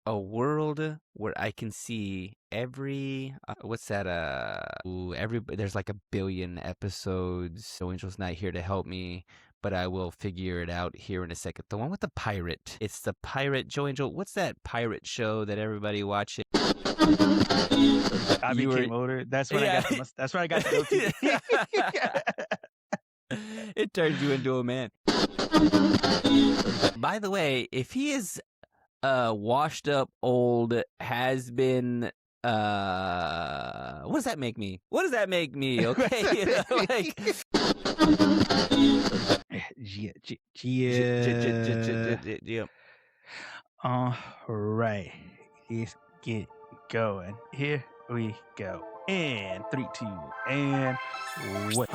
A world where I can see every what's that? There's like a billion episodes. So Angel's not here to help me, but I will figure it out here in a second. The one with the pirate. It's the pirate. Joe Angel, what's that pirate show that everybody watches? I became older. That's when I got that's when I got the It turns you into a man. By the way, if he is washed up old has been what does that make me? What does that make me? Okay. Yeah. All right. Let's get going. Here we go. And 3, 2, and what?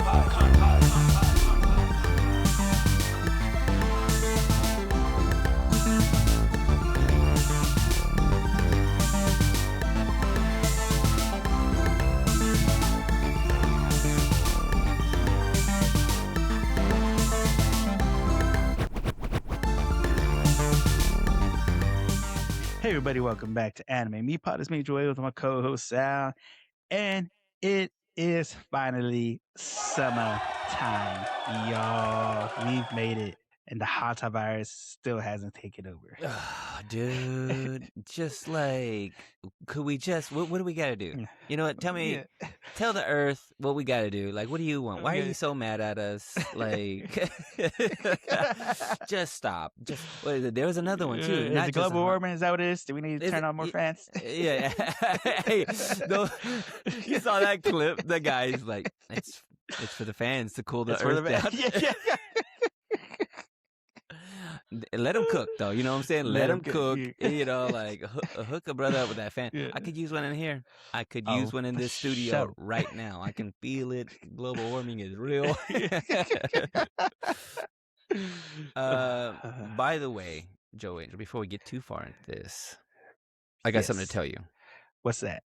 Hey everybody, welcome back to Anime Me Pod. It's me, Joey, with my co-host Sal, and it is finally summertime, y'all. We've made it, and the Hata virus still hasn't taken over. Dude, just like, could we just? What do we gotta do? You know what? Tell me, tell the Earth what we gotta do. Like, what do you want? Why are you so mad at us? Like, just stop. Just there was another one too. Is it global warming? Is that what it is? Do we need to turn on more fans? Yeah. Hey, no, you saw that clip? The guy's like, it's for the fans to cool the Earth down. Yeah. Let him cook, though. You know what I'm saying? Let him cook. You know, like hook a brother up with that fan. Yeah. I could use one in here. I could use one in this studio right now. I can feel it. Global warming is real. By the way, Joe Angel, before we get too far into this, I got something to tell you. What's that?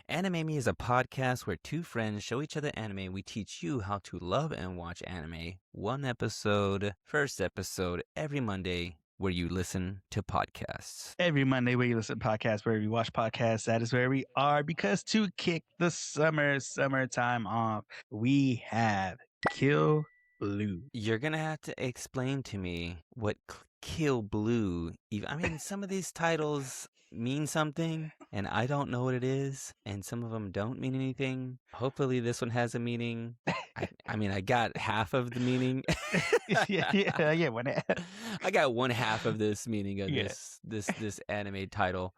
Anime Me is a podcast where two friends show each other anime. We teach you how to love and watch anime. First episode, every Monday where you listen to podcasts. Every Monday where you listen to podcasts, where you watch podcasts, that is where we are. Because to kick the summertime off, we have Kill Blue. You're going to have to explain to me what Kill Blue, I mean, some of these titles mean something and I don't know what it is, and some of them don't mean anything. Hopefully this one has a meaning. I mean, I got half of the meaning. yeah, one half. I got one half of this meaning of this anime title,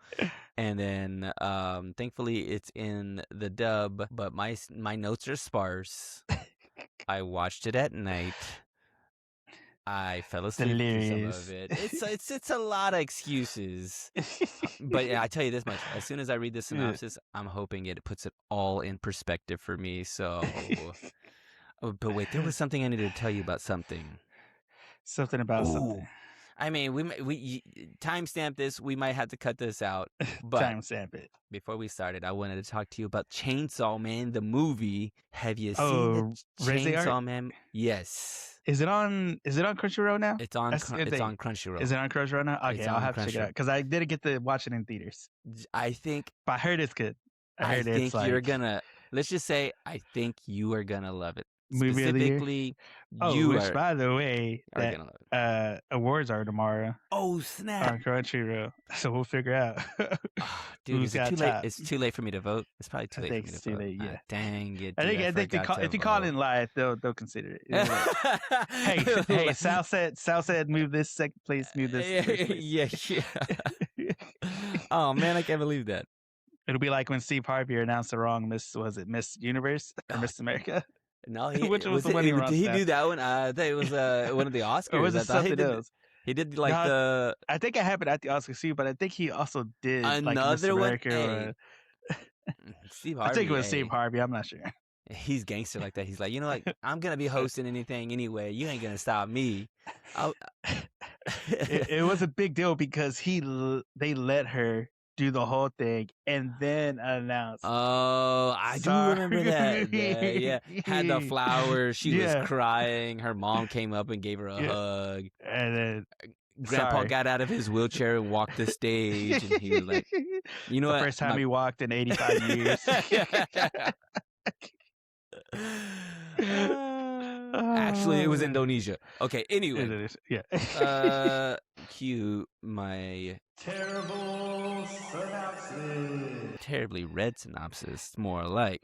and then thankfully it's in the dub, but my notes are sparse. I watched it at night. I fell asleep to some of it. It's a lot of excuses. But yeah, I tell you this much. As soon as I read the synopsis, I'm hoping it puts it all in perspective for me. So, but wait, there was something I needed to tell you about something. Something about something. I mean, we timestamp this. We might have to cut this out. But timestamp it. Before we started, I wanted to talk to you about Chainsaw Man, the movie. Have you seen the Chainsaw Man? Yes. Is it on Crunchyroll now? It's on Crunchyroll. Is it on Crunchyroll now? Okay, I'll have to check it out because I didn't get to watch it in theaters. I think. But I heard it's good. I think you're gonna. Let's just say I think you are gonna love it. Movie Specifically, of the year? Which, by the way, awards are tomorrow. Oh snap! On Crunchyroll, so we'll figure out. Dude, is it too late? It's too late for me to vote. It's probably too late for me to vote. It's too late. Yeah. Dang it! I think if you call in live, they'll consider it. hey! Sal said, move this second. Please move this. Yeah. Oh man, I can't believe that. It'll be like when Steve Harvey announced the wrong Miss Universe or Miss America. No, which was the one he do that one? I think it was one of the Oscars. Or was it something else? He did like the. I think it happened at the Oscars too, but I think he also did another like one. Hey. Steve Harvey. I think it was Steve Harvey. I'm not sure. He's gangster like that. He's like, like I'm gonna be hosting anything anyway. You ain't gonna stop me. It was a big deal because they let her do the whole thing and then announce. Oh, I do remember that. Yeah. Had the flowers. She was crying. Her mom came up and gave her a hug. And then Grandpa got out of his wheelchair and walked the stage, and he was like, "You know the what? first time he walked in 85 years. Actually, it was man. Indonesia. Okay, anyway. Yeah. Cue my Terrible synopsis. terribly read synopsis, more like.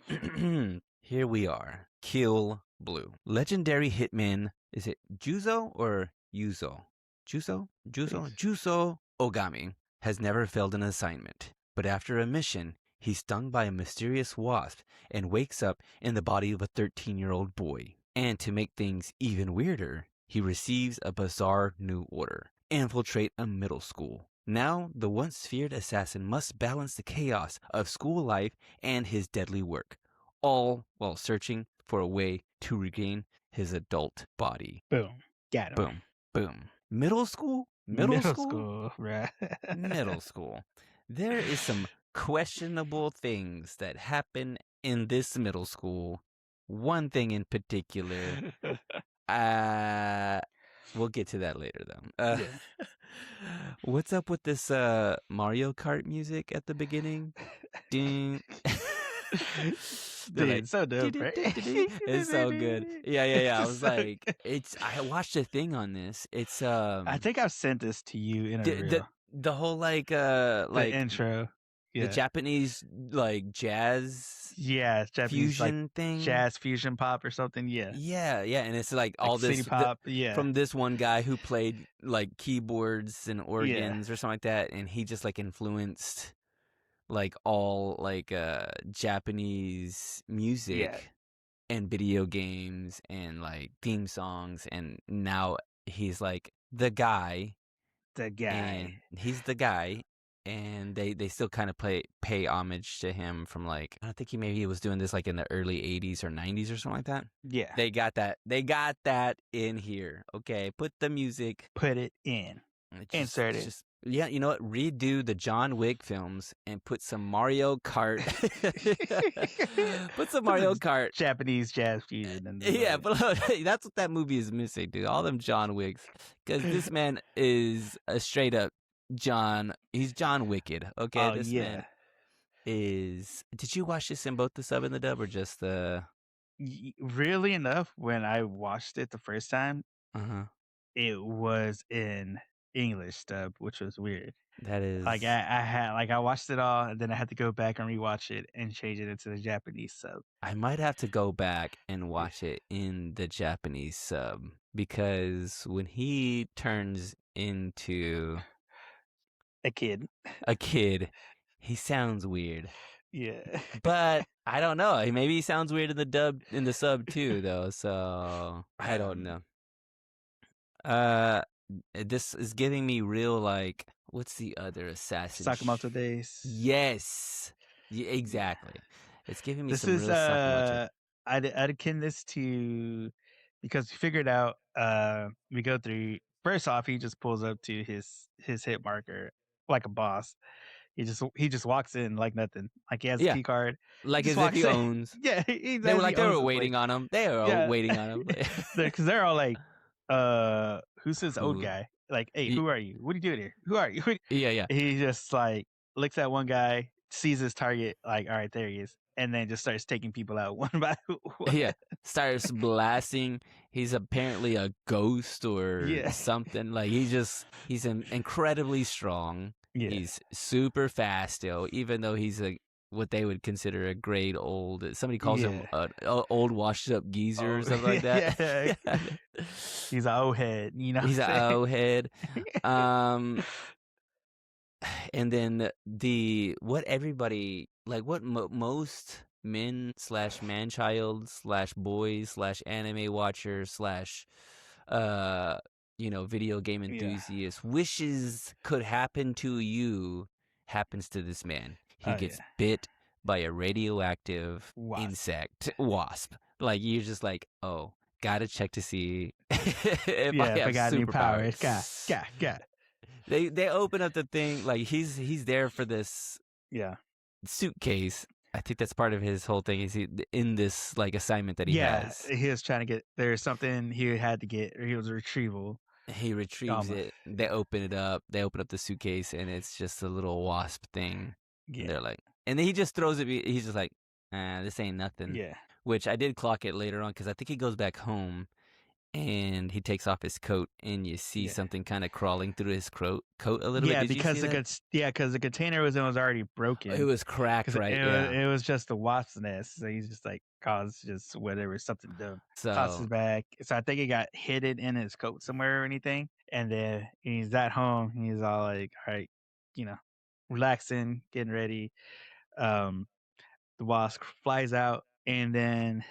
Here we are. Kill Blue. Legendary hitman, is it Juzo or Yuzo? Juzo Ogami has never failed an assignment. But after a mission, he's stung by a mysterious wasp and wakes up in the body of a 13-year-old boy. And to make things even weirder, he receives a bizarre new order: infiltrate a middle school. Now, the once feared assassin must balance the chaos of school life and his deadly work, all while searching for a way to regain his adult body. Boom. Got him. Boom. Boom. Middle school? Middle school, right? Middle school. There is some questionable things that happen in this middle school. One thing in particular. We'll get to that later, though. What's up with this Mario Kart music at the beginning? Ding. Dude, like, so dope, right? It's so good. Yeah. I was like, I watched a thing on this. It's I think I've sent this to you in a reel. The whole like the intro. Yeah. The Japanese like jazz Japanese fusion like, thing. Jazz fusion pop or something, yeah. Yeah, and it's like all this city pop, from this one guy who played like keyboards and organs or something like that, and he just like influenced like all like Japanese music and video games and like theme songs, and now he's like the guy. And he's the guy, and they still kind of pay homage to him from like, I think he was doing this like in the early 80s or 90s or something like that. Yeah. They got that in here. Okay, put the music. Put it in. Insert it. Yeah, you know what? Redo the John Wick films and put some Mario Kart. Put some Mario Kart. Japanese jazz fusion. Yeah, but that's what that movie is missing, dude. All them John Wicks. Because this man is a straight up he's John Wicked. Okay, this man is. Did you watch this in both the sub and the dub, or just the? Really enough, when I watched it the first time, it was in English dub, which was weird. That is like I watched it all, and then I had to go back and rewatch it and change it into the Japanese sub. I might have to go back and watch it in the Japanese sub, because when he turns into a kid, he sounds weird. Yeah. But I don't know. Maybe he sounds weird in the sub too, though. So I don't know. This is giving me real like, what's the other assassin? Sakamoto Days. Yes. Yeah, exactly. It's giving me this some is, real Sakamoto. I'd akin this to, because we figured out we go through, first off, he just pulls up to his hit marker like a boss. He just walks in like nothing. Like he has a key card. Like as if he owns. Yeah, they were waiting on him. They were waiting on him. Because they're all like, who's this old guy? Like, hey, who are you? What are you doing here? Who are you? Yeah. He just like looks at one guy, sees his target, like, all right, there he is, and then just starts taking people out one by one. Yeah, starts blasting. He's apparently a ghost or something. Like he's incredibly strong. Yeah. He's super fast still, even though he's what they would consider a grade old. Somebody calls him an old washed up geezer or something like that. Yeah. He's an old head, you know. He's an old head. And then what everybody like, what most men / man-child / boys / anime watchers / video game enthusiasts wishes could happen to you happens to this man. He gets bit by a radioactive wasp. Like, you're just like, oh, gotta check to see if I got any powers. Got. They open up the thing, like he's there for this suitcase. I think that's part of his whole thing, is in this like assignment that he has. He was trying to get, there's something he had to get, or he was a retrieval. He retrieves Almost. it. They open it up. They open up the suitcase, and it's just a little wasp thing. And Yeah. they're like, and then he just throws it. He's just like, this ain't nothing. Yeah. Which I did clock it later on because I think he goes back home and he takes off his coat, and you see Yeah. something kind of crawling through his coat a little bit. Yeah, Did you see because that? because the container was already broken. It was cracked, Because right? Yeah. it was just a wasp's nest. So he's just like caused just whatever, something dumb. Tosses So back. So I think it got hidden in his coat somewhere or anything. And then he's at home. He's all like, all right, you know, relaxing, getting ready. Um, the wasp flies out and then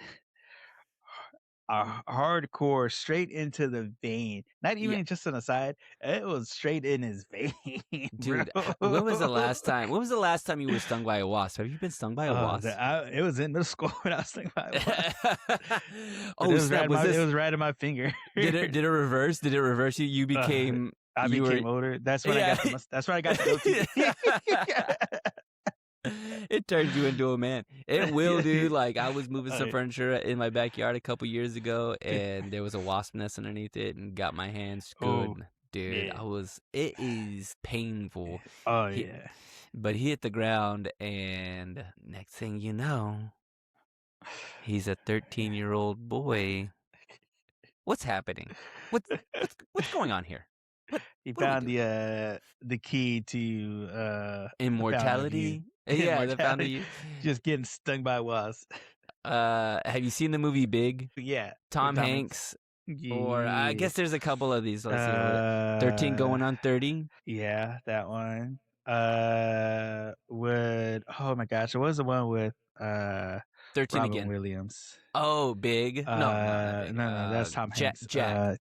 hardcore straight into the vein. Not yeah, even just on the side. It was straight in his vein, bro. dude. When was the last time? When was the last time you were stung by a wasp? Have you been stung by a wasp? It was in middle school when I was thinking about it. But Oh snap! Was it this? was right in my finger. Did it reverse? Did it reverse you? You became. I you became were, older. That's when yeah. that's when I got the goatee. It turned you into a man. It will, dude. Like I was moving some Uh, furniture in my backyard a couple years ago, and there was a wasp nest underneath it, and got my hands good, oh, dude. yeah. It is painful. Oh, He, yeah. but he hit the ground, and next thing you know, he's a 13-year-old boy. What's happening? What's going on here? He What are we found doing? the key to the fountain of youth. Immortality? Yeah, the founder. Immortality. Just getting stung by wasps. Have you seen the movie Big? Yeah. Tom With Hanks, or I Yeah. guess there's a couple of these. Let's see, 13 going on 30. Yeah, that one. Oh my gosh, what was the one with 13 Robin again. Williams? Oh, Big. No, not Big. No, that's Tom Hanks. Jack.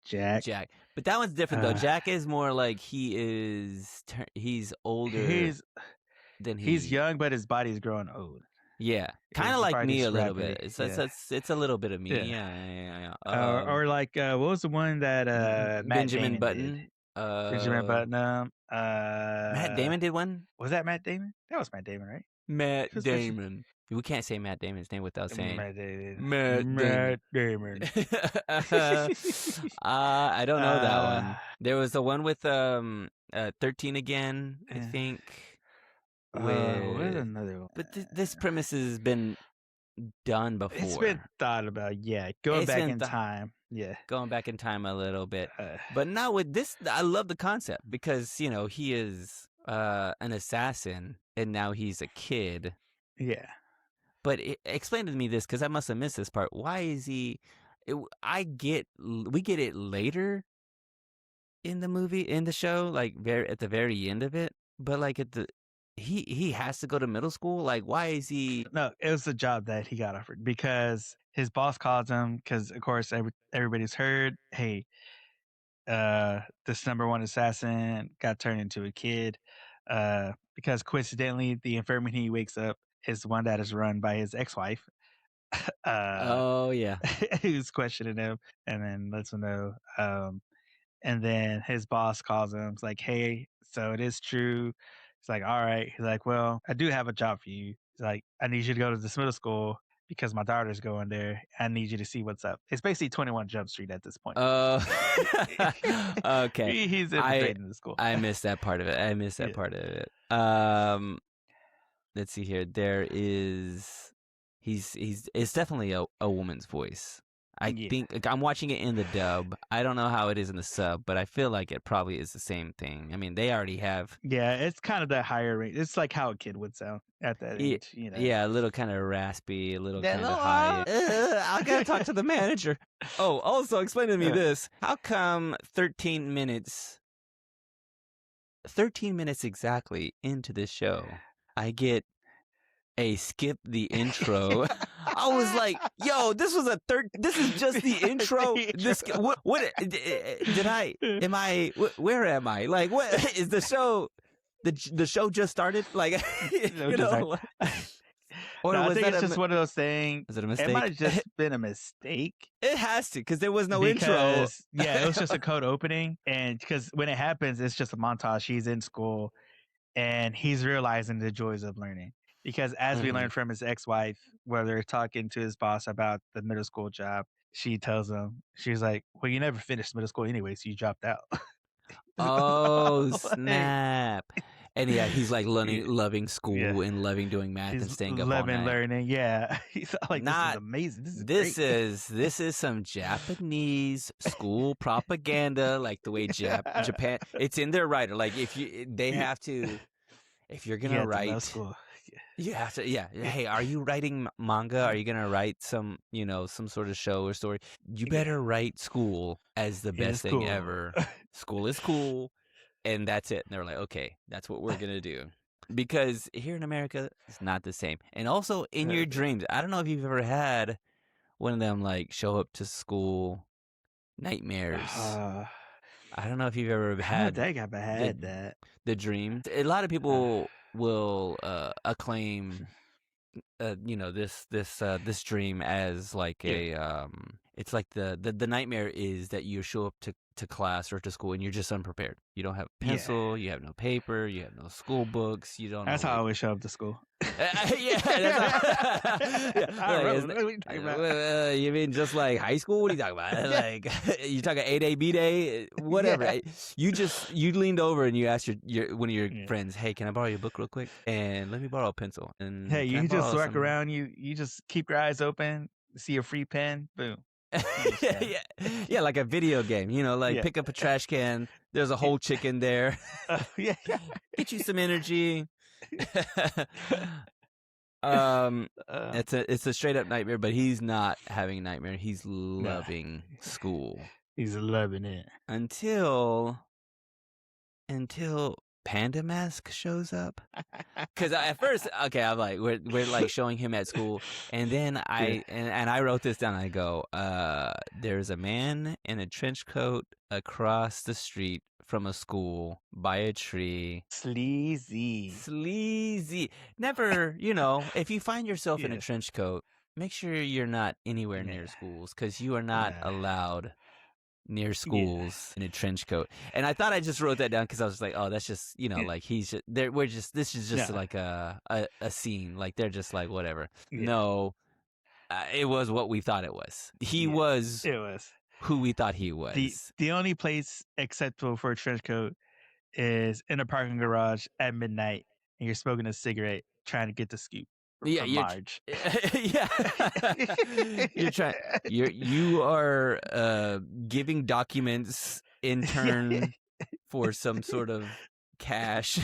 Jack. But that one's different though. Uh, Jack is more like he's older than he's young, but his body's growing old. Yeah, kind Is of like probably me a little rapidly. bit. Yeah. It's a little bit of me. Yeah. Yeah. Or like what was the one that Matt Benjamin Damon Button. did? Benjamin Button. Matt Damon did one. Was that Matt Damon? That was Matt Damon, right? Matt Damon. We can't say Matt Damon's name without saying Matt Damon. Matt Damon. I don't know that one. There was the one with 13 again, I think. With another one. But this premise has been done before. It's been thought about, yeah. Going back in time. Yeah. Going back in time a little bit. But not with this. I love the concept because, you know, he is an assassin and now he's a kid. Yeah. But explain to me this, because I must have missed this part. Why is he? We get it later in the movie, in the show, like at the very end of it. But like he has to go to middle school. Like, why is he? No, it was the job that he got offered because his boss calls him because, of course, everybody's heard, hey, this number one assassin got turned into a kid. Because coincidentally, the infirmary he wakes up is one that is run by his ex-wife. Oh yeah, who's questioning him, and then lets him know. And then his boss calls him. It's like, hey, so it is true. He's like, all right. He's like, well, I do have a job for you. He's like, I need you to go to this middle school because my daughter's going there. I need you to see what's up. It's basically 21 Jump Street at this point. Okay. He's infiltrating the school. I missed that part of it. Part of it. Let's see here. There is it's definitely a woman's voice. I think, like, I'm watching it in the dub. I don't know how it is in the sub, but I feel like it probably is the same thing. I mean, they already have. Yeah, it's kind of that higher range. It's like how a kid would sound at that age, you know. Yeah, a little kind of raspy, a little kind of high. I gotta talk to the manager. Oh, also explain to me this. How come 13 minutes exactly into this show, I get a skip the intro? I was like, yo, this is just the intro. What did I, where am I? Like, what is the show? The show just started? Like, you know? Or no, I think it's just one of those things. Is it a mistake? It might have just been a mistake. It has to, because there was no intro. Yeah, it was just a code opening. And because when it happens, it's just a montage. He's in school and he's realizing the joys of learning. Because as we learned from his ex-wife, where they're talking to his boss about the middle school job, she tells him, she's like, "Well, you never finished middle school anyway, so you dropped out." Oh, Like, snap. And yeah, he's like yeah, loving yeah. school and loving doing math He's and staying up all loving night. learning. Yeah, he's like, "This is Not amazing. This is this great." is some Japanese school propaganda, like the way Japan, it's in their writer. Like if they Yeah, have to, if you're you gonna had to love write, school. you have to, yeah. Yeah, Hey, are you writing manga? Are you gonna write some, some sort of show or story? You yeah, better write school as the it best is thing cool. ever. School is cool, and that's it. And they're like, okay, that's what we're gonna do. Because here in America, it's not the same. And also in your dreams, I don't know if you've ever had one of them like show up to school nightmares. Uh, I don't know if you've ever I don't had think I've the had that. the dream. A lot of Uh, people will acclaim this dream as like yeah, it's like the nightmare is that you show up to class or to school and you're just unprepared. You don't have a yeah. pencil, you have no paper, you have no school books, you don't know That's how I what. always show up to school. Yeah, that's how, yeah. I Like, wrote. What are you talking about? you mean just like high school? What are you talking about? Yeah, Like you talking 8A, B-Day, whatever. yeah, You leaned over and you asked your one of your yeah. friends, "Hey, can I borrow your book real quick? And let me borrow a pencil. Hey, And can I you just borrow walk some?" around. You just keep your eyes open. See a free pen. Boom. You just grab Yeah, it. yeah, like a video game. Like Yeah. pick up a trash can. There's a whole chicken there. Yeah. Yeah. Get you some energy. Um, Uh, it's a straight up nightmare, but he's not having a nightmare. He's nah. loving school He's loving it. until Panda Mask shows up. Because at first, okay, I'm like, we're like showing him at school, and then Yeah. and I wrote this down. I go, there's a man in a trench coat across the street from a school by a tree. Sleazy. Never, if you find yourself in a Yeah. trench coat, make sure you're not anywhere Yeah. near schools because you are not Nah. allowed near Yeah. schools in a trench coat. And I thought I just wrote that down because I was like, oh, that's just, Yeah. like he's just there. This is just Nah. like a scene. Like they're just like, whatever. Yeah. No, it was what we thought it was. He Yeah. was It was. who we thought he was. The only place acceptable for a trench coat is in a parking garage at midnight, and you're smoking a cigarette, trying to get the scoop Yeah, from Marge. yeah. You are giving documents in turn for some sort of cash.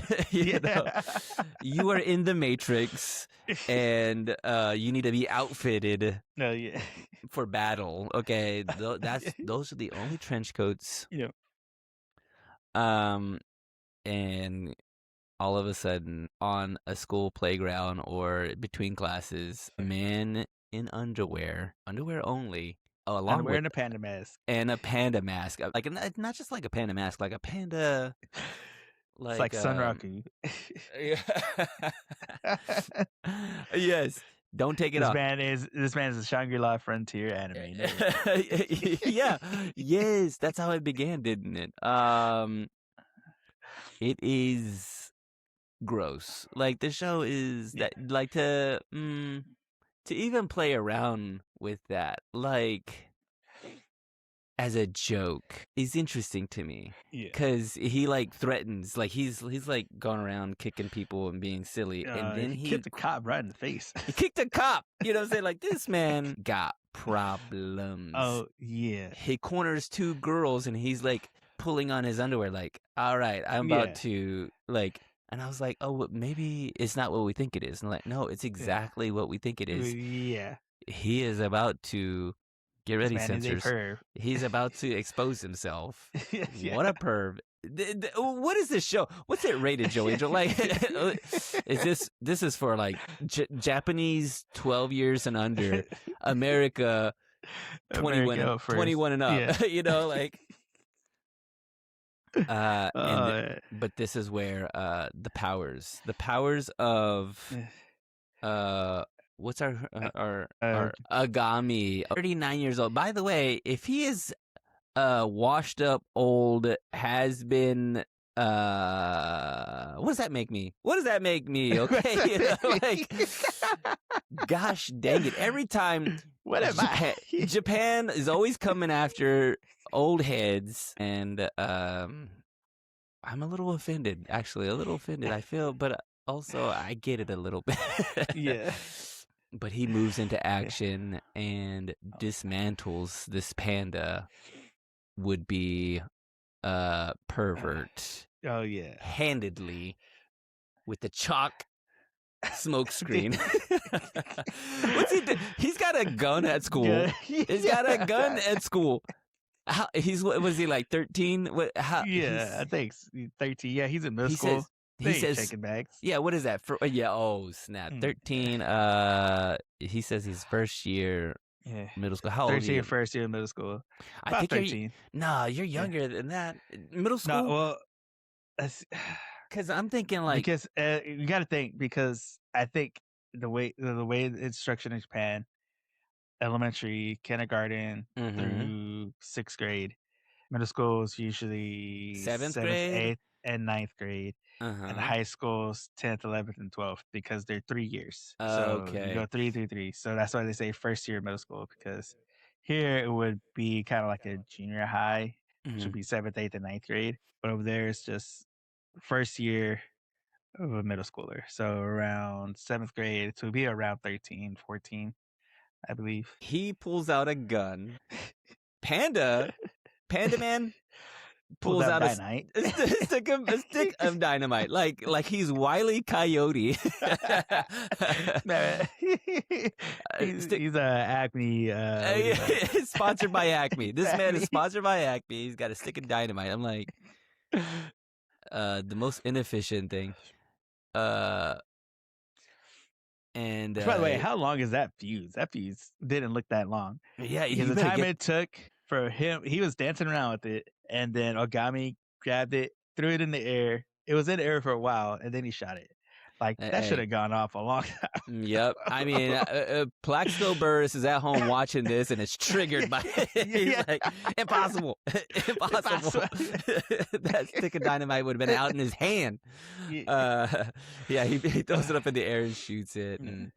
You are in the Matrix, and you need to be outfitted No, yeah. for battle. Okay, those are the only trench coats. Yeah. And all of a sudden, on a school playground or between classes, a man in underwear only, along Underwear with and a panda mask. and a panda mask, like not just like a panda mask, like a panda, It's like Sun Raku. Yes, don't take it This off. man is a Shangri-La Frontier anime. Yeah, yes, that's how it began, didn't it? It is gross. Like the show is Yeah. that like to even play around with that, like as a joke, is interesting to me. Yeah. Because he like threatens, like he's like going around kicking people and being silly, and then he kicked a cop right in the face. he kicked a cop. You know what I'm saying? Like this man got problems. Oh yeah. He corners two girls and he's like pulling on his underwear, like, all right, I'm about to like. And I was like, oh, well, maybe it's not what we think it is. And like, no, it's exactly what we think it is. Yeah. He is about to get ready, This man is a censors. perv. He's about to expose himself. Yeah. What a perv. What is this show? What's it rated, Joe Angel? Like, is this is for like Japanese 12 years and under, America 21 and up. Yeah. Like. But this is where the powers of what's our Agami, 39 years old. By the way, if he is washed up, old, has been What does that make me? What does that make me? Okay, like, gosh dang it! Every time What am I? Japan is always coming after old heads, and I'm a little offended. Actually, a little offended. I feel, but also I get it a little bit. Yeah. But he moves into Yeah. action and dismantles this panda would be pervert Oh yeah. handedly with the chalk smoke screen. What's he do? He's got a gun at school. He's got a gun at school. How he's was he like 13? What how Yeah, I think 13. Yeah, he's in middle he school. says They ain't checking bags. yeah, what is that? For yeah, oh snap. 13 he says he's first year Yeah. middle school. How old are 13, you? first year in middle school. I About think you're 13. no, you're Yeah. younger than that. Middle No, school? well, that's Cuz I'm thinking like because you got to think because I think the way it's structured in Japan, elementary, kindergarten mhm. through 6th grade. Middle school is usually 7th 7th, grade? 8th, and 9th grade. And Uh-huh. high school's 10th, 11th, and 12th because they're 3 years. So you Okay. go three through three. So that's why they say first year of middle school because here it would be kind of like a junior high, which would Mhm. be 7th, 8th, and 9th grade. But over there, it's just first year of a middle schooler. So around 7th grade, so it'd be around 13, 14, I believe. He pulls out a gun. Panda Man Pulls pulls out out dynamite. a stick of dynamite, like he's Wile E. Coyote. No, Stick, he's a Acme. What do you call it? sponsored by Acme. This man is Acme. sponsored by Acme. He's got a stick of dynamite. I'm like, the most inefficient thing. Uh, and Which, by the way, how long is that fuse? That fuse didn't look that long yeah, because you the better time get. it took for him, he was dancing around with it, and then Ogami grabbed it, threw it in the air. It was in the air for a while, and then he shot it. Like that should Hey, have gone off a long time yep. I mean, ago. Plaxico Burris is at home watching this, and it's triggered by. He's Yeah, like, impossible, impossible. impossible. That stick of dynamite would have been out in his hand. Yeah. Uh, yeah, he throws it up in the air and shoots it, and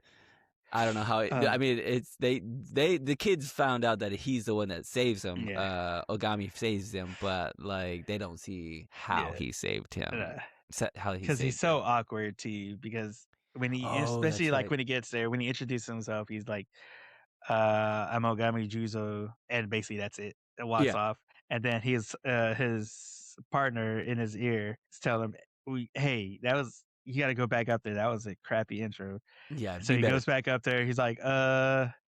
I don't know how. I Um, mean, it's the kids found out that he's the one that saves him. yeah, Ogami saves him, but like they don't see how yeah. he saved him. Uh, How he Because he's saved so him. awkward too. Because when he, Oh, especially that's like right. when he gets there, when he introduces himself, he's like, I'm Ogami Juzo, and basically that's it. It walks Yeah, off, and then his partner in his ear is telling him, "Hey, that was you got to go back up there. That was a crappy intro." yeah. So Be he better. goes back up there. He's like,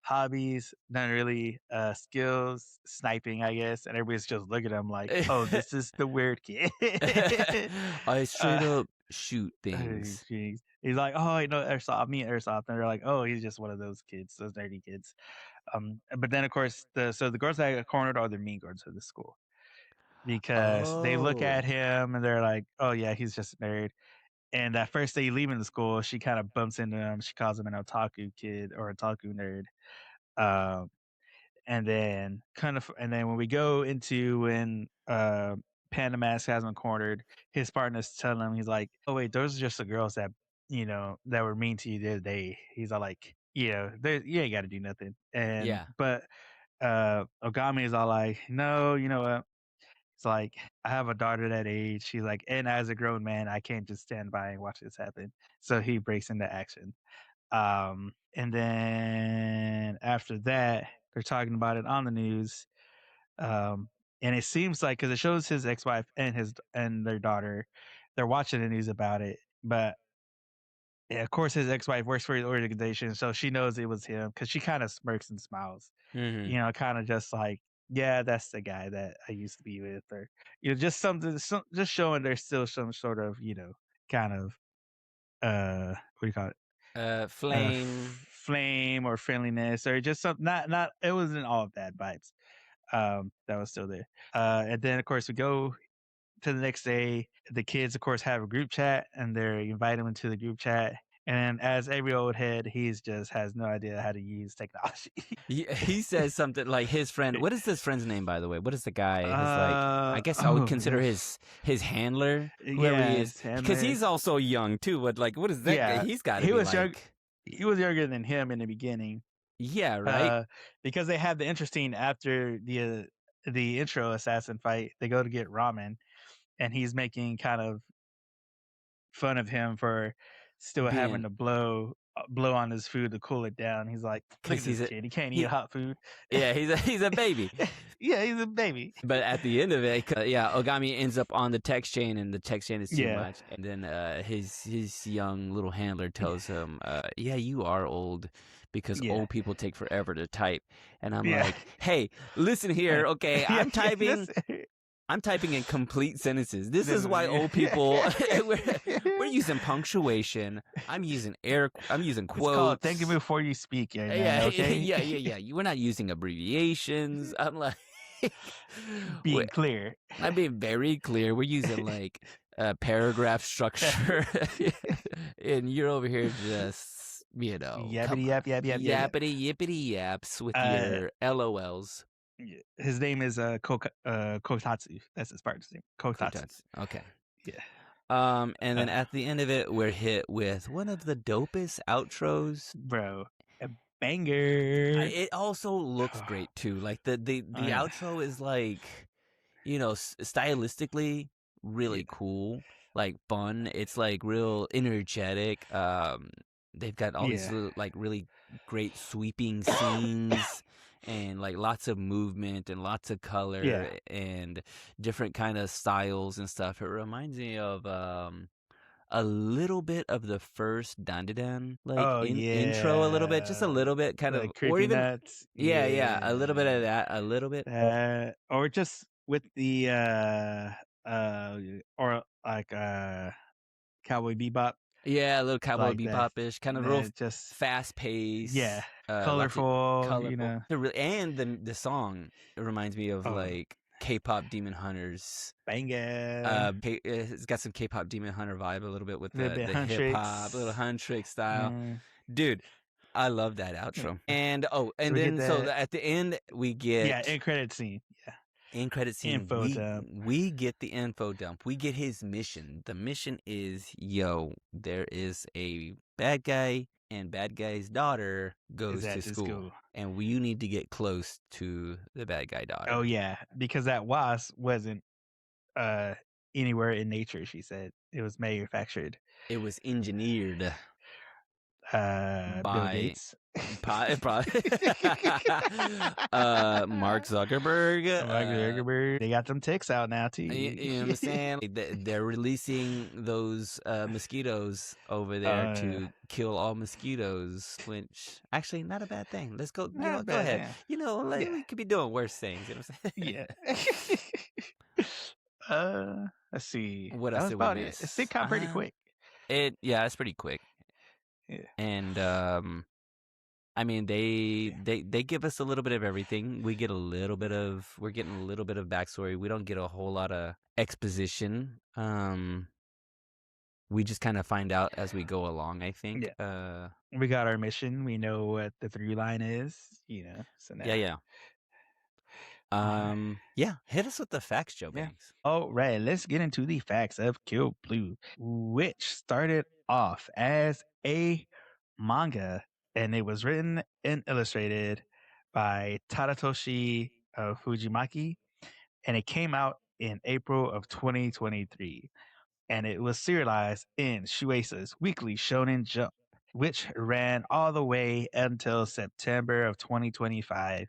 hobbies, not really. Skills, sniping, I guess. And everybody's just looking at him like, oh, this is the weird kid. I straight uh, up shoot oh, things. jeez. He's like, oh, you know, airsoft, me and airsoft. And they're like, oh, he's just one of those kids, those nerdy kids. But then of course the girls that got cornered are the mean girls of the school because they look at Oh, him and they're like, oh yeah, he's just a nerd. And that first day leaving the school, she kind of bumps into him. She calls him an otaku kid or otaku nerd. Um, and then when we go into when Panda Mask has him cornered, his partner's telling him, he's like, "Oh wait, those are just the girls that that were mean to you the other day." He's all like, you ain't got to do nothing." And yeah. but Ogami is all like, "No, you know what? It's like I have a daughter that age." She's like, "And as a grown man, I can't just stand by and watch this happen." So he breaks into action. And then after that, they're talking about it on the news. Um, and it seems like because it shows his ex-wife and his and their daughter, they're watching the news about it. But yeah, of course, his ex-wife works for his organization, so she knows it was him because she kind of smirks and smiles. Hmm. Kind of just like, yeah, that's the guy that I used to be with, or just something, just showing there's still some sort of, kind of what do you call it? Flame. Flame or friendliness or just something not it wasn't all bad vibes that was still there. And then of course we go to the next day. The kids of course have a group chat and they invite them into the group chat, And as every old head, he's just has no idea how to use technology. He says something like his friend. What is this friend's name, by the way? What is the guy? His like, I guess I would consider his handler, whoever he yeah, is, his because handler. he's also young too. But like, what is that guy? Yeah, He's got to he be was young. like, He was younger than him in the beginning. yeah, right. Because they have the interesting after the intro assassin fight, they go to get ramen, and he's making kind of fun of him for still having Being to blow on his food to cool it down. He's like, look because at this kid, he can't eat he hot food. yeah he's a baby. Yeah, he's a baby. But at the end of it, yeah, Ogami ends up on the text chain, and the text chain is too Yeah, much. And then his young little handler tells him, "Yeah, you are old, because yeah, old people take forever to type." And I'm yeah. like, "Hey, listen here, okay? Yeah, I'm yeah, typing. I'm typing in complete sentences. This is why old people we're using punctuation. I'm using It's quotes. called thinking before you speak, young man, Yeah, okay? yeah. You were not using abbreviations. I'm like, Being clear. I'm being very clear. We're using like paragraph structure, and you're over here just Yappity yap yap yap yap yap. yappity yippity yaps with your LOLs. His name is Kotatsu. That's his partner's name. Kotatsu. Okay. Yeah. And then at the end of it, we're hit with one of the dopest outros. Bro, a banger. It also looks great too. Like the outro is like, stylistically really cool, like fun. It's like real energetic. They've got all these little, like really great sweeping scenes and like lots of movement and lots of color and different kind of styles and stuff. It reminds me of a little bit of the first Dandadan, like intro a little bit, just a little bit, kind like of, creepy or even nuts. yeah, a little bit of that, a little bit. Or just with the or like Cowboy Bebop. Yeah, a little Cowboy Like that. Bebop-ish, kind of real Just fast paced. Yeah, Lots of colorful. And the song, it reminds me of like K-pop Demon Hunters. Banger. It's got some K-pop Demon Hunter vibe a little bit with the Huntrix. hip-hop, little Huntrix style. Dude, I love that outro. And then so at the end we get end credit scene. In credit scene, info dump. We get the info dump. We get his mission. The mission is, there is a bad guy, and bad guy's daughter goes to school. And you need to get close to the bad guy daughter. Oh yeah, because that wasp wasn't anywhere in nature, she said. It was manufactured. It was engineered Bill Gates. Mark Zuckerberg. They got them ticks out now too. You know what I'm saying? They're releasing those mosquitoes over there to kill all mosquitoes, which actually not a bad thing. Let's go. Go ahead. We could be doing worse things. You know what I'm saying? Yeah. Let's see. What else did we miss? It's sitcom pretty quick. It's pretty quick. Yeah. And I mean, they give us a little bit of everything. We're getting a little bit of backstory. We don't get a whole lot of exposition. We just kind of find out as we go along, I think. Yeah. We got our mission. We know what the through line is, So now. Yeah. Hit us with the facts, Joe Banks. All right, let's get into the facts of Kill Blue, which started off as a manga, and it was written and illustrated by Tadatoshi Fujimaki, and it came out in April of 2023, and it was serialized in Shueisha's Weekly Shonen Jump, which ran all the way until September of 2025,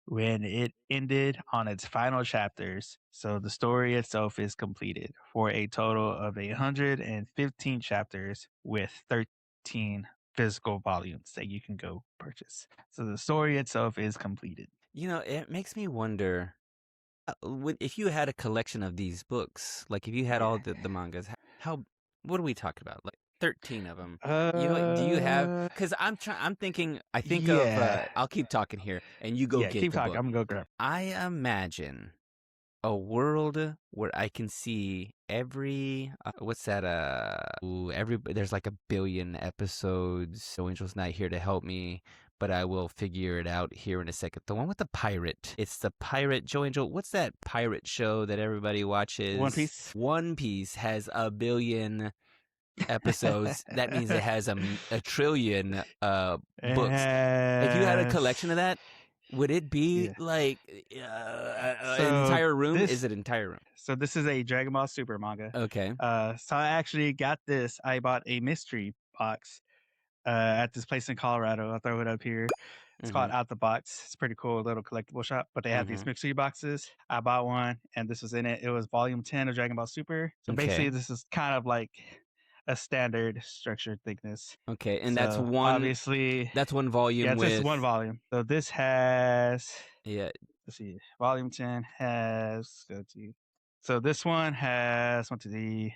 when it ended on its final chapters. So the story itself is completed for a total of 115 chapters with 13 physical volumes that you can go purchase. So the story itself is completed. It makes me wonder, if you had a collection of these books, like if you had all the mangas, what are we talking about? Like 13 of them. Do you have? Because I'm thinking. I think of. I'll keep talking here, and you go get keep the talking. book. I'm gonna go grab. I imagine a world where I can see every what's that every there's like a billion episodes. So Angel's not here to help me, but I will figure it out here in a second. The one with the pirate. It's the pirate Joe Angel. What's that pirate show that everybody One watches? Piece. One Piece has a billion episodes. That means it has a trillion It books. If you had a has, collection of that, would it be yeah. like an So entire room? Is this it an entire room? so this is a Dragon Ball Super manga. Okay. So I actually got this. I bought a mystery box at this place in Colorado. I'll throw it up here. It's called Mm-hmm. Out the Box. It's a pretty cool little collectible shop, but they have these Mm-hmm. mystery boxes. I bought one, and this was in it. It was Volume 10 of Dragon Ball Super. So basically, Okay. this is kind of like a standard structured thickness. Okay. And So obviously, that's one yeah, volume it's just with one volume. So this has, yeah. let's see, Volume 10 has, go to, so this one has, one, two, three,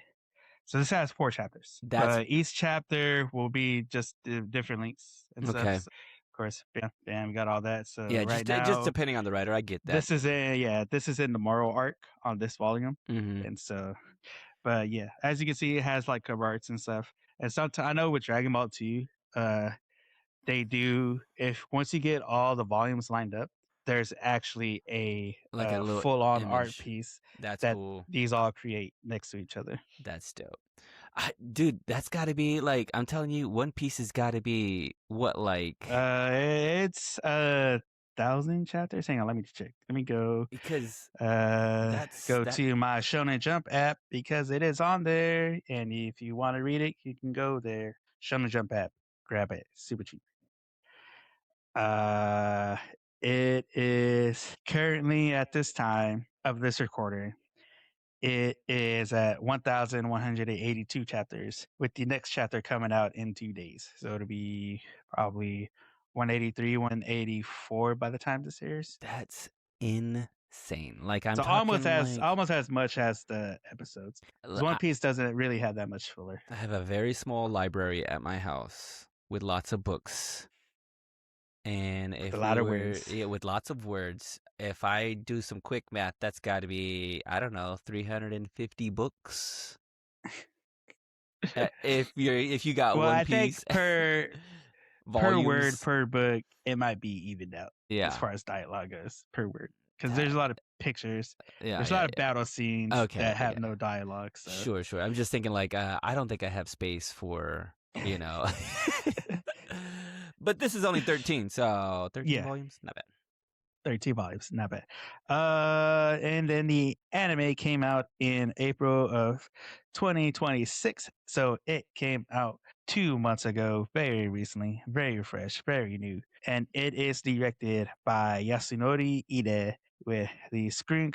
so this has 4 chapters, That's but each chapter will be just different links and stuff. okay. So, of course, bam, bam, we got all that. So Yeah, right just now, depending on the writer, I get that. this is in the moral arc on this volume, Mm-hmm. and so, but yeah, as you can see, it has like cover arts and stuff. And sometimes I know with Dragon Ball 2, uh, they do if once you get all the volumes lined up, there's actually a Like a little full on art image. piece That's that cool. these all create next to each other. That's dope. Dude, that's got to be like I'm telling you, One Piece has got to be what like It's 1,000 chapters. Hang on, let me check. Let me because go that to my Shonen Jump app because it is on there. And if you want to read it, you can go there. Shonen Jump app. Grab it. Super cheap. Uh it is currently at this time of this recording. It is at 1,182 chapters, with the next chapter coming out in 2 days. So it'll be probably 183, 184 by the time this airs. that's insane. Like I'm So talking like almost as much as the episodes. Because One I Piece doesn't really have that much filler. I have a very small library at my house with lots of books. And With a if lot we of were words. yeah, with lots of words, if I do some quick math, that's got to be I don't know, 350 books. If you got Well, One I think Piece per word volumes, per book, it might be evened out as yeah. far as dialogue goes per word. Because That there's a lot of pictures. yeah, There's a yeah, lot of battle yeah. scenes Okay, that okay, have yeah. no dialogue. So Sure, sure. I'm just thinking like I don't think I have space for, you know. But this is only 13, so 13 yeah, volumes, not bad. 13 volumes, not bad. And then the anime came out in April of 2026. So it came out 2 months ago, very recently, very fresh, very new. And it is directed by Yasunori Ide with the series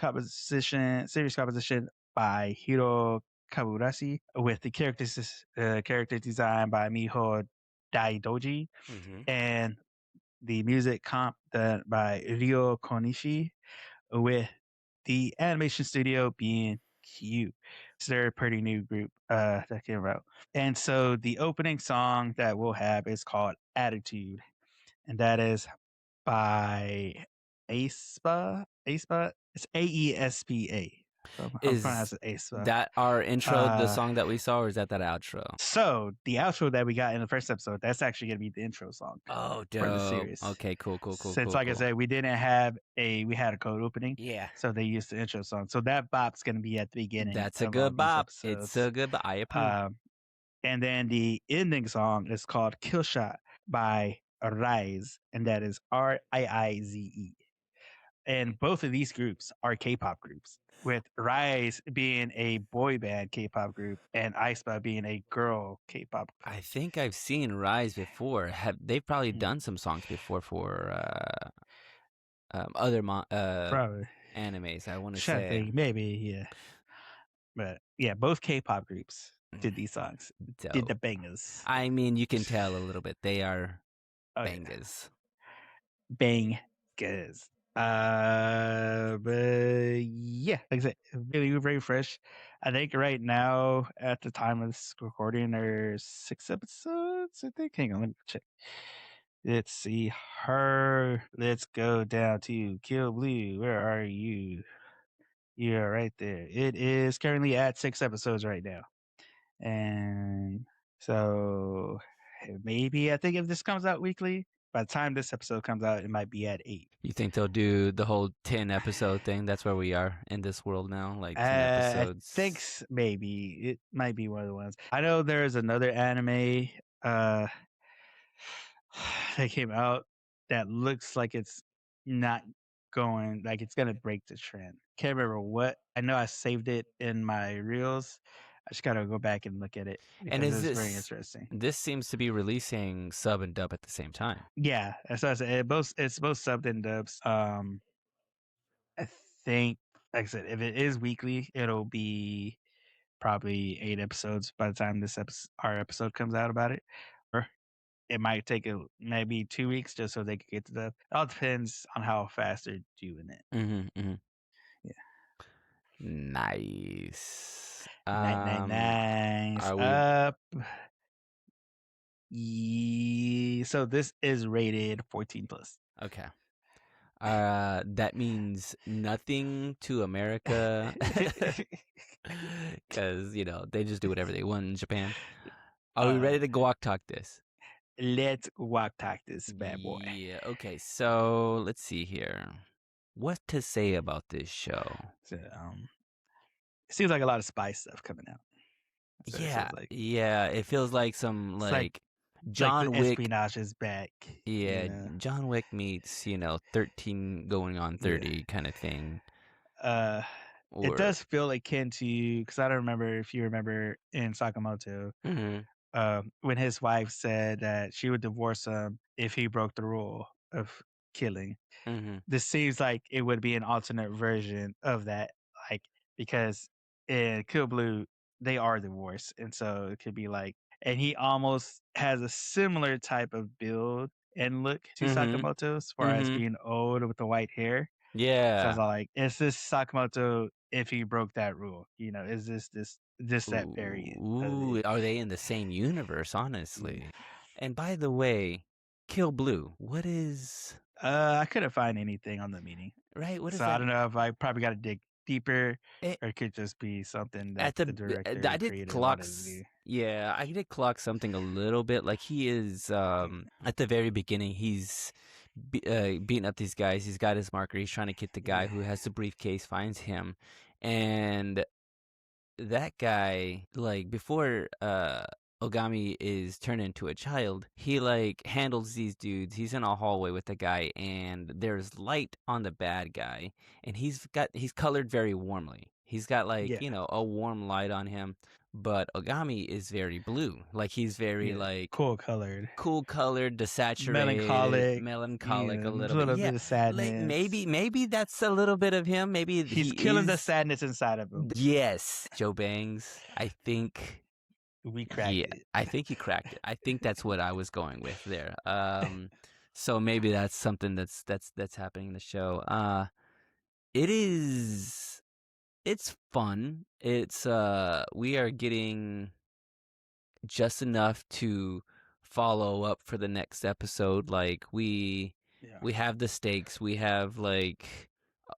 composition by Hiro Kaburashi, with the character design by Miho Daidoji, Mhm. and the music comp done by Ryo Konishi, with the animation studio being Q. They're a pretty new group that came out. And so the opening song that we'll have is called Attitude, and that is by Aespa. Aespa? It's Aespa. I'm Is pronouncing Aespa. that our intro, the Uh, song that we saw, or is that outro? so the outro that we got in the first episode, that's actually going to be the intro song Oh, for the dope. series. Okay, cool, cool, cool, Since, cool, like I cool. said, we had a code opening, Yeah. so they used the intro song. So that bop's going to be at the beginning That's a of all good these bop. It's episodes. a good bop. I approve. And then the ending song is called Kill Shot by Rise, and that is Riize. And both of these groups are K-pop groups, with Rise being a boy band K-pop group and aespa being a girl K-pop I think I've seen Rise before. Have they've probably group. done some songs before for other Probably. animes, I want to Trying to say. think, maybe, yeah. But yeah, both K-pop groups did these songs, did the Dope. bangers. I mean, you can tell a little bit. They are Oh yeah, bangers. bangers. But yeah, like I said, really very fresh. I think right now at the time of this recording, there's 6 episodes. I think. Hang on, let me check. Let's see her. Let's go down to Kill Blue. Where are you? You're right there. It is currently at 6 episodes right now. And so maybe I think if this comes out weekly, by the time this episode comes out, it might be at 8. You think they'll do the whole 10 episode thing? That's where we are in this world now, like 10 I think episodes. maybe it might be one of the ones. I know there's another anime uh that came out that looks like it's not going like it's gonna break the trend. Can't remember what. I know I saved it in my reels. I just gotta go back and look at it And because is it's very this interesting. this seems to be releasing sub and dub at the same time. Yeah, that's what I said. It's both subbed and dubs. I think, like I said, if it is weekly, it'll be probably 8 episodes by the time our episode comes out about it. Or it might take maybe 2 weeks just so they can get to the. It all depends on how fast they're doing it. Mm-hmm. Yeah. Nice. Nice. Are we So this is rated 14 plus. okay? That means nothing to America, because they just do whatever they want in Japan. Are we ready to walk talk this? Let's walk talk this bad boy. Yeah. Okay. So let's see here. What to say about this show? So, it seems like a lot of spy stuff coming out. That's what it Yeah. feels like. Yeah. It feels like some It's like John the Wick. espionage is back. Yeah. John Wick meets 13 going on 30 kind of thing. It does feel akin to because I don't remember if you remember in Sakamoto, when his wife said that she would divorce him if he broke the rule of killing. This seems like it would be an alternate version of that, like because in Kill Blue they are divorced, and so it could be like, and he almost has a similar type of build and look to Sakamoto as far as being old with the white hair. So I was Yeah. like, is this Sakamoto if he broke that rule? Is this that variant of Ooh, it? are they in the same universe, honestly? Yeah. And by the way, Kill Blue, what is I couldn't find anything on the meaning, right? What is so I that? don't know if I probably got to dig deeper, It, or it could just be something that at the the director I or did creator wanted to clocks. do. Yeah, I did clock something a little bit. Like he is at the very beginning, he's beating up these guys. He's got his marker. He's trying to get the guy Yeah. who has the briefcase, finds him, and that guy, like before Ogami is turned into a child, he like handles these dudes. He's in a hallway with the guy, and there's light on the bad guy, and he's colored very warmly. He's got like, Yeah. a warm light on him, but Ogami is very blue. Like he's very Yeah. like Cool colored. cool colored, desaturated, Melancholic. melancholic a A little bit. little Yeah. bit of Like sadness. maybe that's a little bit of him. Maybe He's he killing the is. sadness inside of him. Yes, Joe Bangs. I think We cracked yeah, it. I think you cracked it. I think that's what I was going with there. So maybe that's something that's happening in the show. It is it's fun. It's we are getting just enough to follow up for the next episode. Like we have the stakes. We have like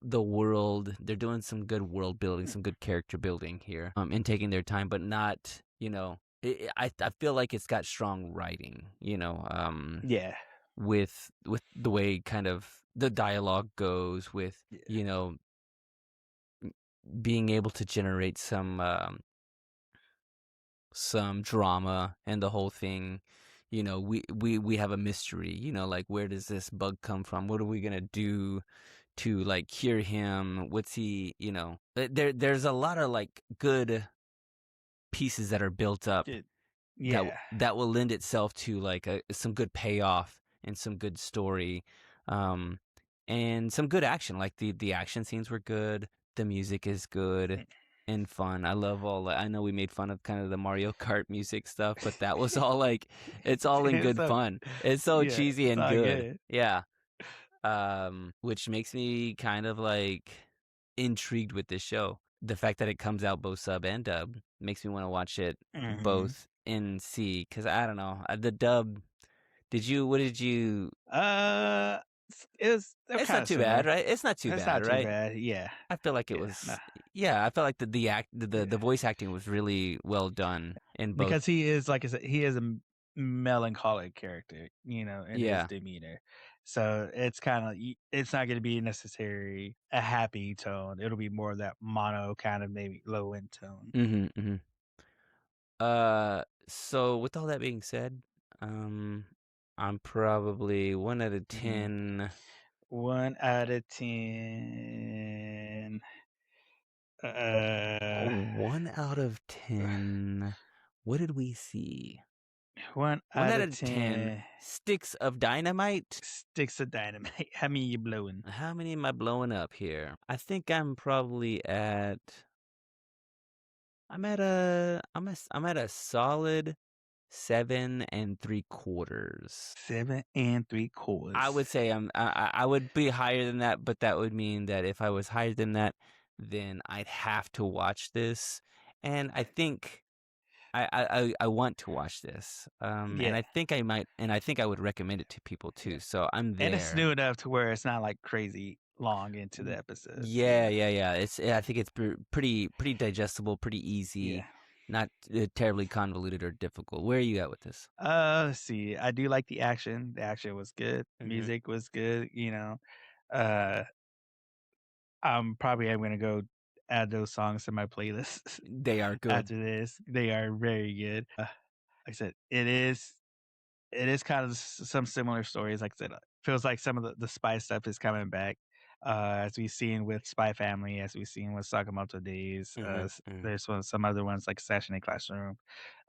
the world. They're doing some good world building, some good character building here, and taking their time, but not, I feel like it's got strong writing, Yeah. with the way kind of the dialogue goes, with being able to generate some drama and the whole thing. We have a mystery, like where does this bug come from? What are we gonna do to like cure him? What's he, there's a lot of like good pieces that are built up Yeah. that will lend itself to like some good payoff and some good story, and some good action. Like the action scenes were good, the music is good and fun. I love I know we made fun of kind of the Mario Kart music stuff, but that was all like, it's all in good fun. It's so Yeah, cheesy it's and all good. good. Yeah. Which makes me kind of like intrigued with this show. The fact that it comes out both sub and dub makes me want to watch it both in C, because I don't know, the dub. What did you? It's kind not of too bad, similar. right? It's not too It's bad, not too right? bad. Yeah, I feel like it yeah, nah, was. Yeah, I felt like the yeah. voice acting was really well done in both. Because he is, like I said, he is a melancholic character, in his Yeah. demeanor. So it's kind of, it's not going to be necessarily a happy tone. It'll be more of that mono kind of maybe low end tone. Mm-hmm. Mm-hmm. So with all that being said, um, I'm probably 1 out of Mhm. 10. 1 out of 10. Oh, 1 out of 10. What did we see? One One out out of of 10 10 sticks of dynamite. sticks of dynamite. How many you blowing? How many am I blowing up here? I think I'm probably at. I'm at a solid 7 3/4. 7 3/4. I would say I would be higher than that, but that would mean that if I was higher than that, then I'd have to watch this. And I think I want to watch this. And Yeah. I think I might, and I think I would recommend it to people Yeah. too. So I'm And it's there. new enough to where it's not like crazy long into the episodes. Yeah, yeah, yeah. I think it's pretty digestible, pretty Yeah. easy, not terribly convoluted or difficult. Where are you at with this? Let's see. I do like the action. The action was good. Hmm. Music was good. Uh, I'm probably am gonna go add those songs to my playlist They are good. after this. They are very good. Like I said, it is kind of some similar stories. Like I said, feels like some of the spy stuff is coming back. As we've seen with Spy Family, as we've seen with Sakamoto Days. Hmm. Hmm. There's some other ones like Assassinate Classroom.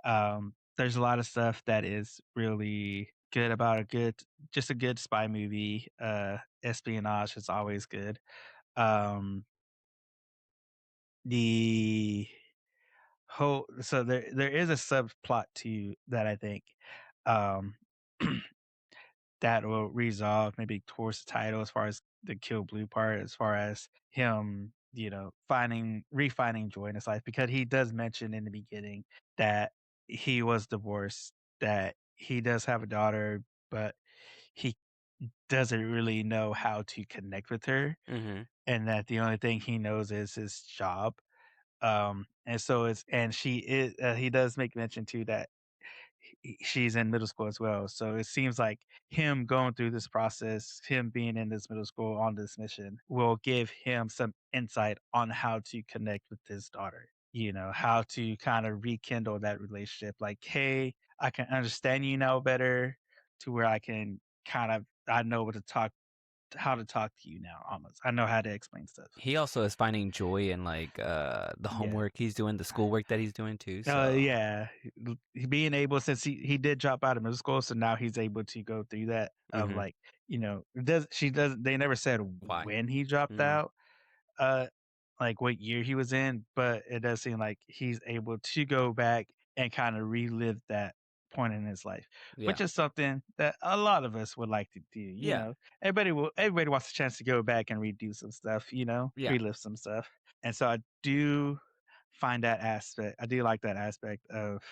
There's a lot of stuff that is really good about just a good spy movie. Espionage is always good. Um, the so there is a subplot to that I think um that will resolve maybe towards the title as far as the Kill Blue part, as far as him, refining joy in his life, because he does mention in the beginning that he was divorced, that he does have a daughter, but he doesn't really know how to connect with her, Hmm. and that the only thing he knows is his job. And so he does make mention too that she's in middle school as well. So it seems like him going through this process, him being in this middle school on this mission, will give him some insight on how to connect with his daughter. How to kind of rekindle that relationship. Like, hey, I can understand you now better, to where I know how to talk to you now. Almost, I know how to explain stuff. He also is finding joy in like the Yeah. homework he's doing, the schoolwork that he's doing too. So. Yeah, being able, since he did drop out of middle school, so now he's able to go through that of, Hmm. like, they never said Why? when he dropped Mm, out, uh, like what year he was in, but it does seem like he's able to go back and kind of relive that point in his life, yeah, which is something that a lot of us would like to do. yeah, Everybody wants a chance to go back and redo some stuff, yeah. relive some stuff. And so I do find that aspect. I do like that aspect of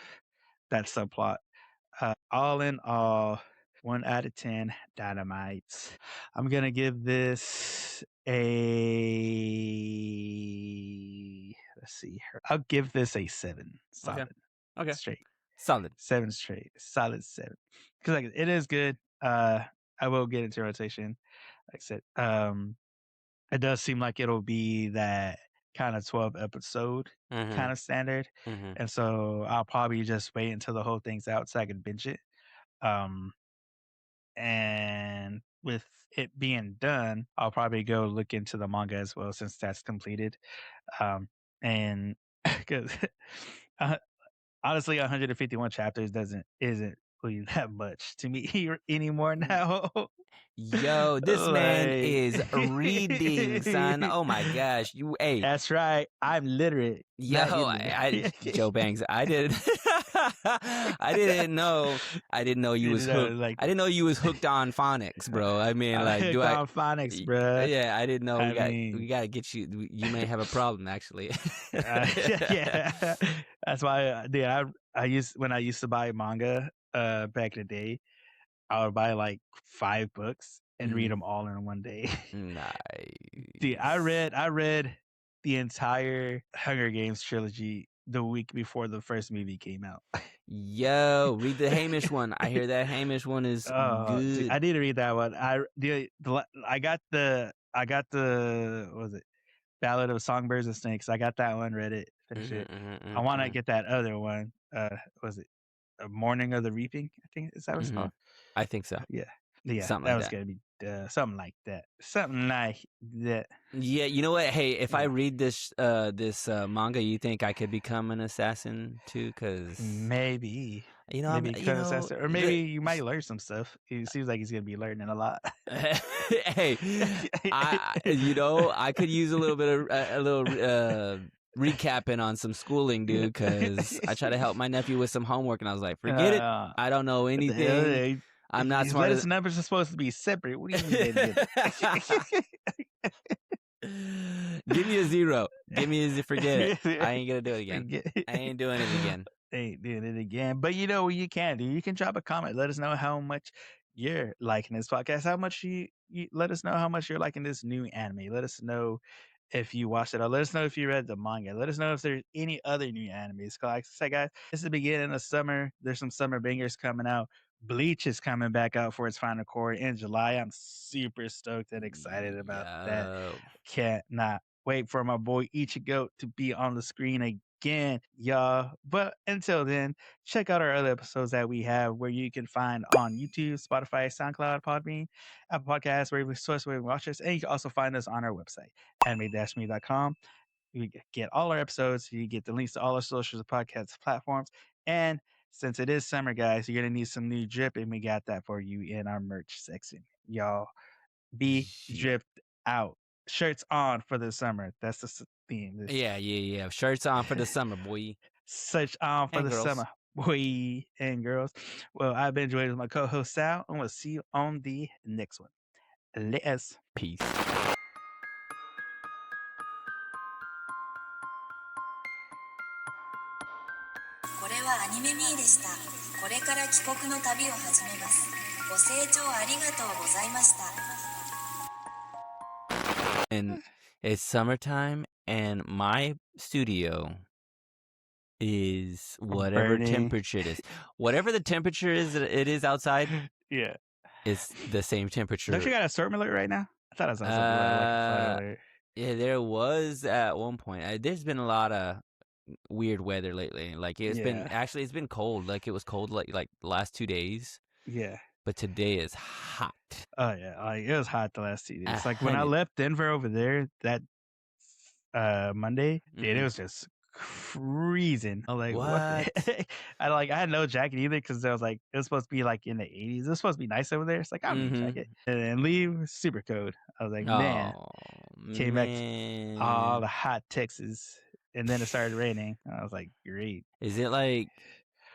that subplot. All in all, 1 out of 10 dynamites. I'm gonna give this a, let's see here. I'll give this a 7. Okay, Solid. okay, Straight. solid. 7 straight. Solid 7. Because like it is good. I will get into rotation. Like I said, it does seem like it'll be that kind of 12 episode Hmm. kind of standard. Hmm. And so I'll probably just wait until the whole thing's out so I can binge it. Um, and with it being done, I'll probably go look into the manga as well, since that's completed. And because uh, honestly, 151 chapters isn't really that much to me anymore now. Yo, this man Like, is reading, son. Oh my gosh, hey, that's right. I'm literate, yo, not illiterate. Joe Banks, I did, I didn't know you was hooked. Like, I didn't know you was hooked on phonics, bro. I mean, I'm like, hooked on phonics, bruh. Yeah, I didn't know I we mean, got to get you. You may have a problem, actually. yeah, that's why, dude. When I used to buy manga, back in the day, I would buy like 5 books, and read them all in one day. Nice. Dude, I read the entire Hunger Games trilogy the week before the first movie came out. Yo, read the Hamish one. I hear that Hamish one is Dude, good. I need to read that one. I got the what was it, Ballad of Songbirds and Snakes. I got that one, read it, finished it. I want to get that other one. Was it Morning of the Reaping? I think is that what it's called. I think so. Yeah, Something that like was that. gonna be something like that. Something like that. Yeah, you know what? Hey, if I Yeah. read this manga, you think I could become an assassin too? Because Maybe. you know, Maybe or maybe you might learn some stuff. It seems like he's gonna be learning a lot. hey, I could use a little bit of a little recapping on some schooling, dude. Because I tried to help my nephew with some homework, and I was like, forget it. I don't know What the hell? anything. I'm not smart. Letters and numbers are supposed to be separate. What do you mean they Give me a 0. Give me a forget it. I ain't gonna do it again. I ain't doing it again. Ain't doing it again. But you know what you can do? You can drop a comment. Let us know how much you're liking this podcast. How much you let us know how much you're liking this new anime. Let us know if you watched it, or let us know if you read the manga. Let us know if there's any other new animes. Like I said, guys, it's the beginning of summer. There's some summer bangers coming out. Bleach is coming back out for its final quarter in July. I'm super stoked and excited about that. Cannot wait for my boy Ichigo to be on the screen again, y'all. But until then, check out our other episodes that we have where you can find on YouTube, Spotify, SoundCloud, Podbean, Apple Podcasts, where you source where you watch us. And you can also find us on our website, anime-me.com. You get all our episodes. You get the links to all our socials and podcast platforms. And since it is summer, guys, you're going to need some new drip, and we got that for you in our merch section. Y'all, be dripped out. Shirts on for the summer. That's the theme. Yeah. Shirts on for the summer, boy. Search on for and the girls. summer, boy and girls. Well, I've been joined with my co-host Sal, and we'll see you on the next one. Let's peace. これはアニメミーでした。これから帰国の旅を始めます。ご清聴ありがとうございました。And it's summertime, and my studio is whatever temperature it is. Whatever the temperature is it is outside, yeah, it's the same temperature. Don't you got a storm alert right now? I thought I saw something like alert. Yeah, there was at one point. There's been a lot of weird weather lately. Like it's been cold. Like it was cold like the last 2 days. Yeah. But today is hot. Oh yeah, like it was hot the last 2 days. Like when I left Denver over there that Monday, dude, it was just freezing. I'm like, what? I had no jacket either because I was like, it was supposed to be like in the 80s. It was supposed to be nice over there. It's like I don't need a jacket. And then leave was super cold. I was like, man. Came back all the hot Texas, and then it started raining. I was like, great. Is it like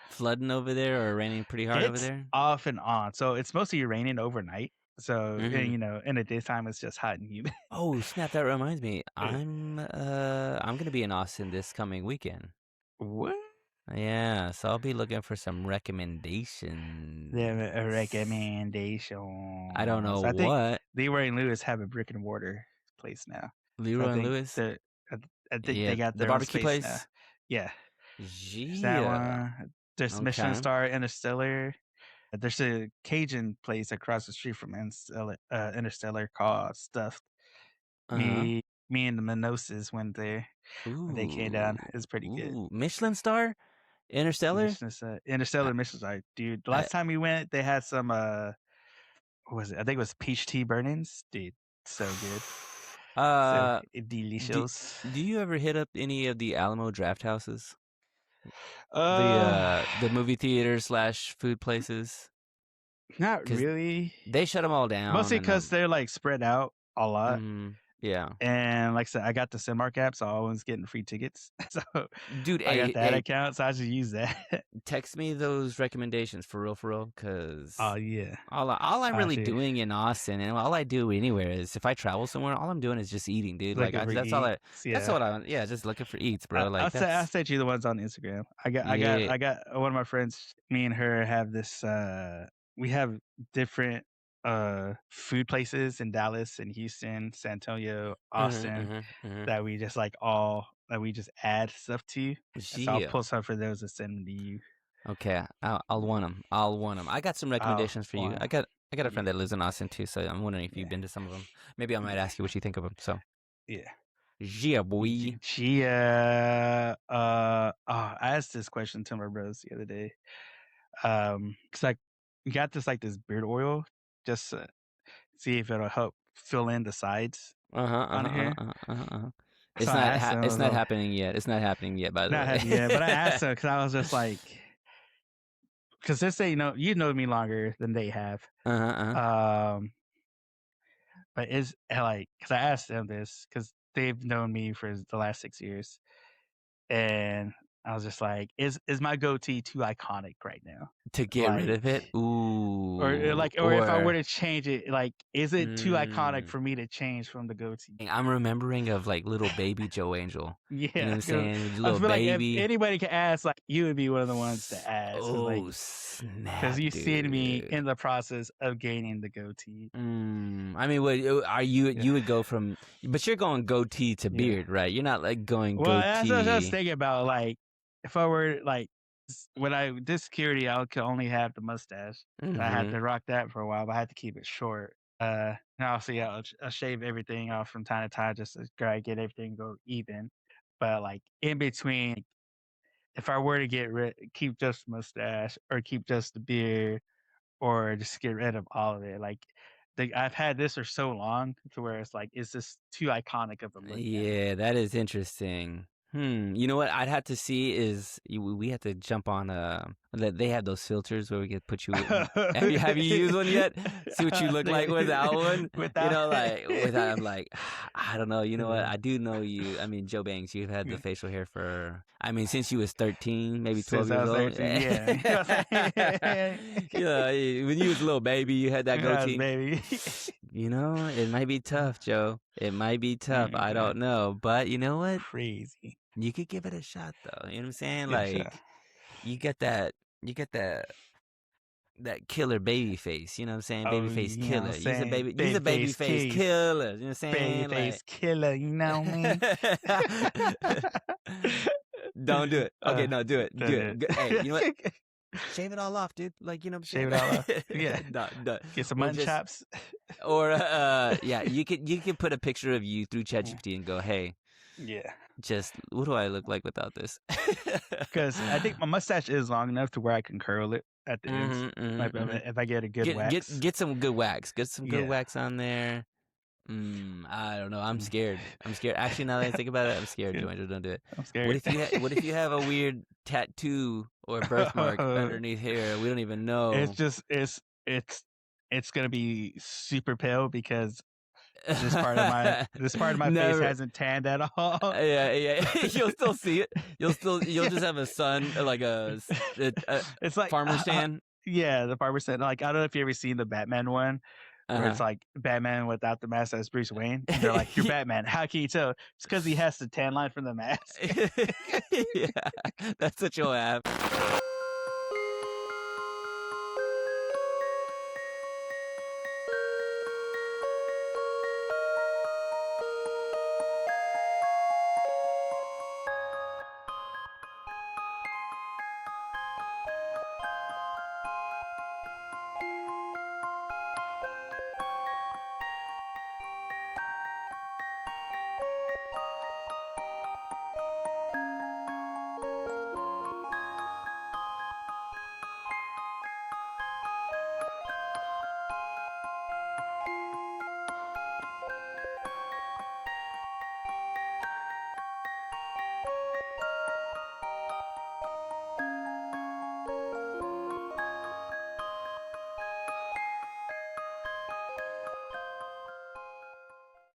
flooding over there or raining pretty hard over there? Off and on. So it's mostly raining overnight. So and, in the daytime it's just hot and humid. Oh snap! That reminds me, I'm gonna be in Austin this coming weekend. What? Yeah, so I'll be looking for some recommendations. A recommendation. I don't know what. Leroy and Lewis have a brick and mortar place now. Leroy and Lewis. I think they got their barbecue place. Now. Yeah. There's that one. There's Michelin Star Interstellar. There's a Cajun place across the street from Interstellar called Stuffed. Me and the Minoses went there. They came down. It's pretty good. Michelin Star? Interstellar? Interstellar Michelin Star. Dude, the last time we went, they had some, what was it? I think it was peach tea burn-ins. Dude, so good. So delicious. Do you ever hit up any of the Alamo draft houses? The movie theater / food places? Not really. They shut them all down. Mostly because they're like spread out a lot. Yeah. And like I said, I got the Cinemark app, so I was getting free tickets. So dude, I got that account, so I just use that. Text me those recommendations for real, because all I'm really doing in Austin, and all I do anywhere is if I travel somewhere, all I'm doing is just eating, dude. Like that's all what I just looking for eats, bro. Like I sent you the ones on Instagram. I got one of my friends. Me and her have this. We have different food places in Dallas and Houston, San Antonio, Austin that we just add stuff to. And so I'll Yeah. pull some for those and send them to you. Okay, I'll want them. I'll want them. I got some recommendations for you. Wow. I got a friend that lives in Austin too, so I'm wondering if you've been to some of them. Maybe I might ask you what you think of them. So yeah, boy. I asked this question to my bros the other day. Cause I got this beard oil just to see if it'll help fill in the sides on here. It's So I not. asked him, It's not happening yet. It's not happening yet. By the not way. happening yet, but I asked him because I was just like, because they say you know me longer than they have. But is like, because I asked them this because they've known me for the last 6 years, and I was just like, is my goatee too iconic right now to get rid of it? Ooh. Or if I were to change it, like, is it too iconic for me to change from the goatee? I'm remembering of like little baby Joe Angel. Yeah, you know what I'm saying? Little I feel baby. like if anybody could ask, like, you would be one of the ones to ask. Oh snap! Because you've seen me in the process of gaining the goatee. I mean, what are you? You would go from, but you're going goatee to beard, right? You're not like going goatee. Well, that's what I was thinking about. Like, if I were like, when I did security, I could only have the mustache. I had to rock that for a while, but I had to keep it short. Now I'll shave everything off from time to time just to try to get everything go even. But like in between, if I were to keep just mustache or keep just the beard or just get rid of all of it, like I've had this for so long to where it's like, is this too iconic of a look? Yeah, that is interesting. You know what I'd have to see is we have to jump on they have those filters where we can put you. Have you used one yet? See what you look like without one. Without. I'm like, I don't know. You know what? I do know you. I mean, Joe Banks, you've had the facial hair for. I mean, since you was 13, maybe 12 since years I was old. 13, yeah. When you was a little baby, you had that goatee. Baby. You know, it might be tough, Joe. It might be tough. I don't know, but you know what? Crazy. You could give it a shot, though. You know what I'm saying? Like, you get that killer baby face. You know what I'm saying? Baby face killer. Use a baby face killer. You know what I'm saying? Baby face killer. You know me. Don't do it. Okay, no, do it. Do it. Hey, you know what? Shave it all off, dude. Like, you know what I'm saying? Shave it all off. Yeah. No. Get some mutton chops. Or yeah, you could put a picture of you through ChatGPT and go, hey. Yeah. Just what do I look like without this? Because I think my mustache is long enough to where I can curl it at the ends. If I get a good wax. Get some good wax. Get some good wax on there. I don't know. I'm scared. Actually, now that I think about it, I'm scared. Don't do it. I'm scared. What if you have a weird tattoo or birthmark underneath here? We don't even know. It's just it's gonna be super pale because this part of my face hasn't tanned at all. Yeah. You'll still see it. You'll just have a sun, like it's like farmer's tan. Yeah, the farmer's tan. Like, I don't know if you ever seen the Batman one. Where it's like Batman without the mask as Bruce Wayne. And they're like, you're Batman. How can you tell? It's because he has the tan line from the mask. Yeah, that's what you'll have.